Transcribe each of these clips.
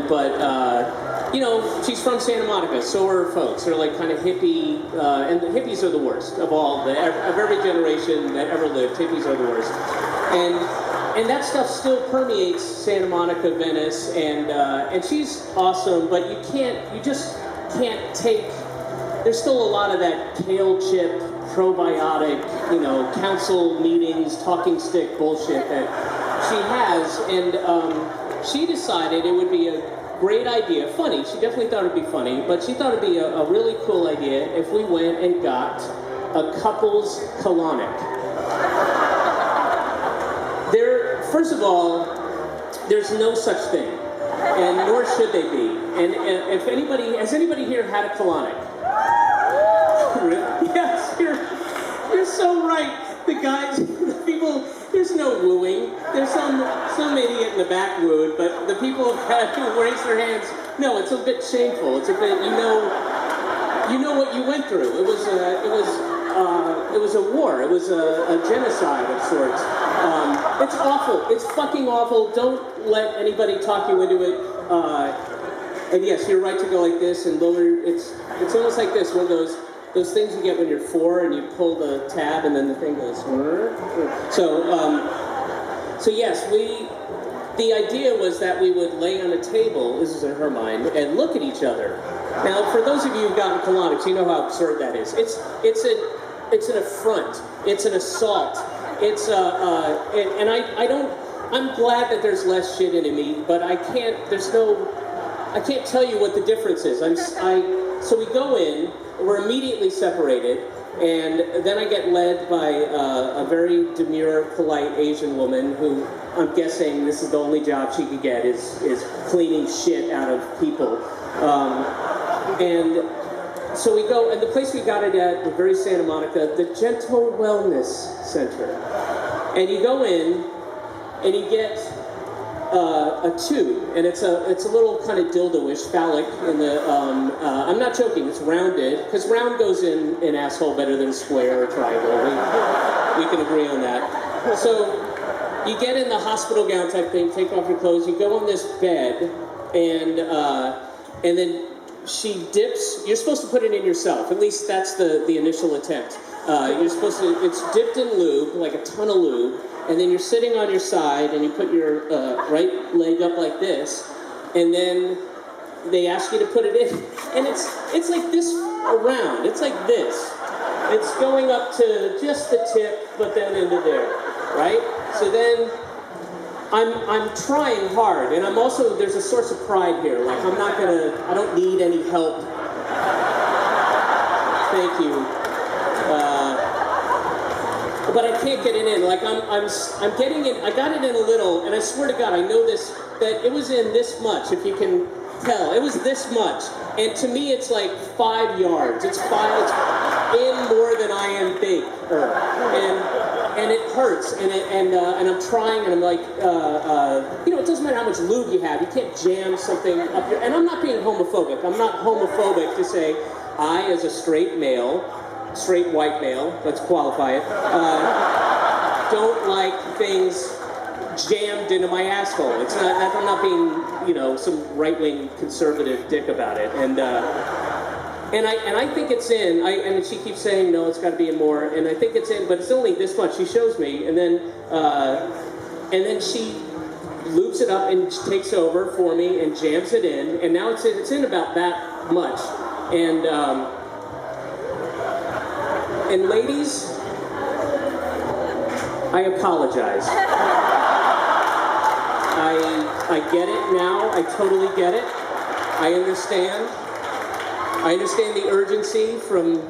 but you know, she's from Santa Monica. So are her folks. They're like kind of hippie, and the hippies are the worst of all. Of every generation that ever lived, hippies are the worst. And that stuff still permeates Santa Monica, Venice, and she's awesome. But you just can't take. There's still a lot of that kale chip, probiotic, you know, council meetings, talking stick bullshit that she has, and she decided it would be a great idea, funny, she definitely thought it'd be funny, but she thought it'd be a really cool idea if we went and got a couple's colonic. First of all, there's no such thing, and nor should they be, and if anybody, has anybody here had a colonic? Yes, you're so right. The guys, the people, there's no wooing. There's some idiot in the back wooed, but the people who raise their hands, no, it's a bit shameful. It's a bit, you know what you went through. It was a war. It was a genocide of sorts. It's awful. It's fucking awful. Don't let anybody talk you into it. And yes, you're right to go like this and lower. It's almost like this, one of those things you get when you're 4 and you pull the tab and then the thing goes. So yes, the idea was that we would lay on a table, this is in her mind, and look at each other. Now, for those of you who've gotten colonics, you know how absurd that is. It's an affront. It's an assault. It's and I'm glad that there's less shit in me, but I can't tell you what the difference is. So we go in, we're immediately separated, and then I get led by a very demure, polite Asian woman who I'm guessing this is the only job she could get is cleaning shit out of people. And so we go, and the place we got it at, the very Santa Monica, the Gentle Wellness Center. And you go in, and you get a tube, and it's a little kind of dildo-ish, phallic in the, I'm not joking, it's rounded, because round goes in asshole better than square or triangle. We can agree on that. So you get in the hospital gown type thing, take off your clothes, you go on this bed, and then she dips, you're supposed to put it in yourself, at least that's the initial attempt. You're supposed to, it's dipped in lube, like a ton of lube, and then you're sitting on your side and you put your right leg up like this, and then they ask you to put it in, and it's like this around, it's like this. It's going up to just the tip, but then into there, right? So then I'm trying hard, and I'm also, there's a source of pride here, like I don't need any help. Thank you. But I can't get it in. Like I'm getting it. I got it in a little, and I swear to God, I know this, that it was in this much. If you can tell, it was this much, and to me, it's like 5 yards. It's in more than I am big, and it hurts, and I'm trying, and I'm like, you know, it doesn't matter how much lube you have. You can't jam something up your. And I'm not being homophobic. I'm not homophobic to say I, as a straight male. Straight white male, let's qualify it, don't like things jammed into my asshole. It's not, I'm not being, you know, some right-wing conservative dick about it. And I think it's in, and she keeps saying, no, it's got to be in more, and I think it's in, but it's only this much. She shows me, and then she loops it up and takes over for me and jams it in, and now it's in about that much. And ladies, I apologize. I get it now. I totally get it. I understand. I understand the urgency from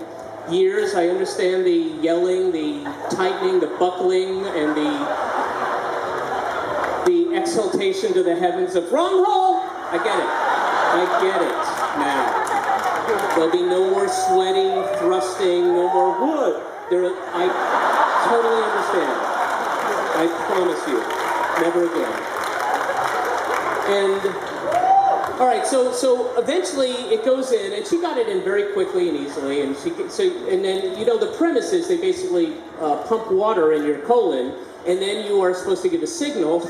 years. I understand the yelling, the tightening, the buckling, and the exaltation to the heavens of wrong hole. I get it. I get it now. There'll be no more sweating, thrusting, no more wood. I totally understand. I promise you, never again. All right, so eventually it goes in, and she got it in very quickly and easily, and and then the premise is they basically pump water in your colon, and then you are supposed to give a signal.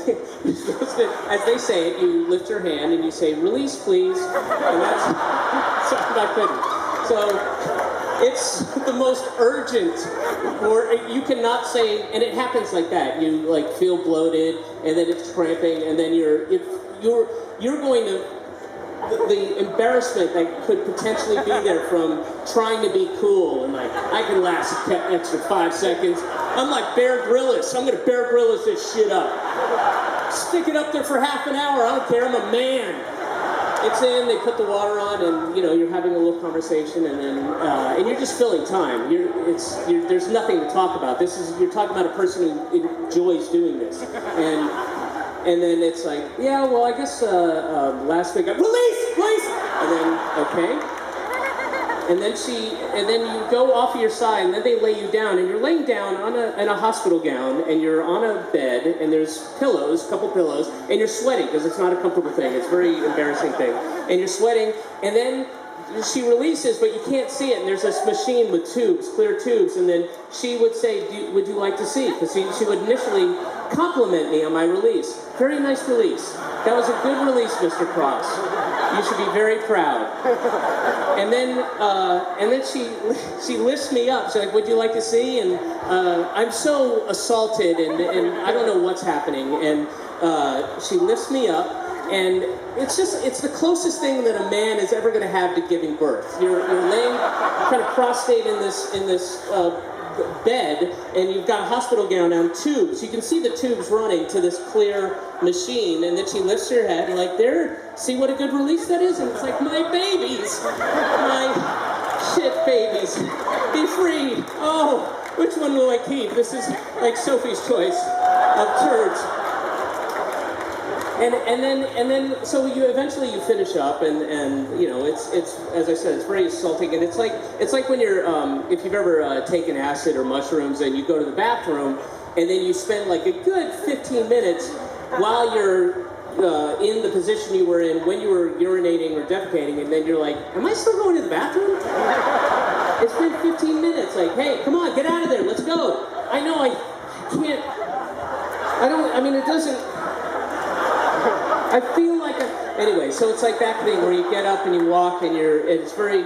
You're supposed to, as they say it, you lift your hand and you say "release, please," and that's so I'm not kidding. So it's the most urgent, or you cannot say, and it happens like that. You like feel bloated, and then it's cramping, and then you're going to. The embarrassment that could potentially be there from trying to be cool and like, I can last an extra 5 seconds. I'm like Bear Grylls. I'm gonna Bear Grylls this shit up. Stick it up there for half an hour. I don't care. I'm a man. It's in. They put the water on, and you're having a little conversation, and then and you're just filling time. There's nothing to talk about. You're talking about a person who enjoys doing this, and then it's like, yeah, well, I guess last week release, please, and then okay, and then you go off of your side, and then they lay you down, and you're laying down in a hospital gown, and you're on a bed, and there's pillows, a couple pillows, and you're sweating because it's not a comfortable thing. It's a very embarrassing thing, and you're sweating, and then she releases, but you can't see it, and there's this machine with tubes, clear tubes, and then she would say, would you like to see? Because she would initially compliment me on my release. Very nice release. That was a good release, Mr. Cross. You should be very proud. And then she lifts me up. She's like, would you like to see? And I'm so assaulted, and I don't know what's happening. And she lifts me up, and it's the closest thing that a man is ever going to have to giving birth. You're laying kind of prostrate in this bed, and you've got a hospital gown on, tubes. You can see the tubes running to this clear machine, and then she lifts her head, and like, there, see what a good release that is? And it's like, my babies, my shit babies, be free. Oh, which one will I keep? This is like Sophie's choice of turds. And then so you eventually finish up, and it's as I said, it's very assaulting, and it's like when you're if you've ever taken acid or mushrooms and you go to the bathroom, and then you spend like a good 15 minutes while you're in the position you were in when you were urinating or defecating, and then you're like, am I still going to the bathroom? It's been 15 minutes. Like, hey, come on, get out of there, let's go. I know I can't. It doesn't. I feel like anyway, so it's like that thing where you get up and you walk, and it's very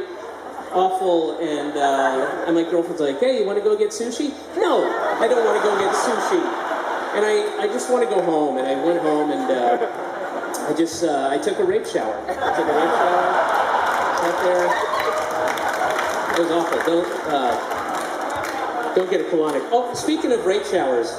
awful, and my girlfriend's like, hey, you want to go get sushi? No, I don't want to go get sushi. And I just want to go home, and I went home, and I took a rape shower. Sat there. It was awful. Don't get a colonic. Oh, speaking of rape showers.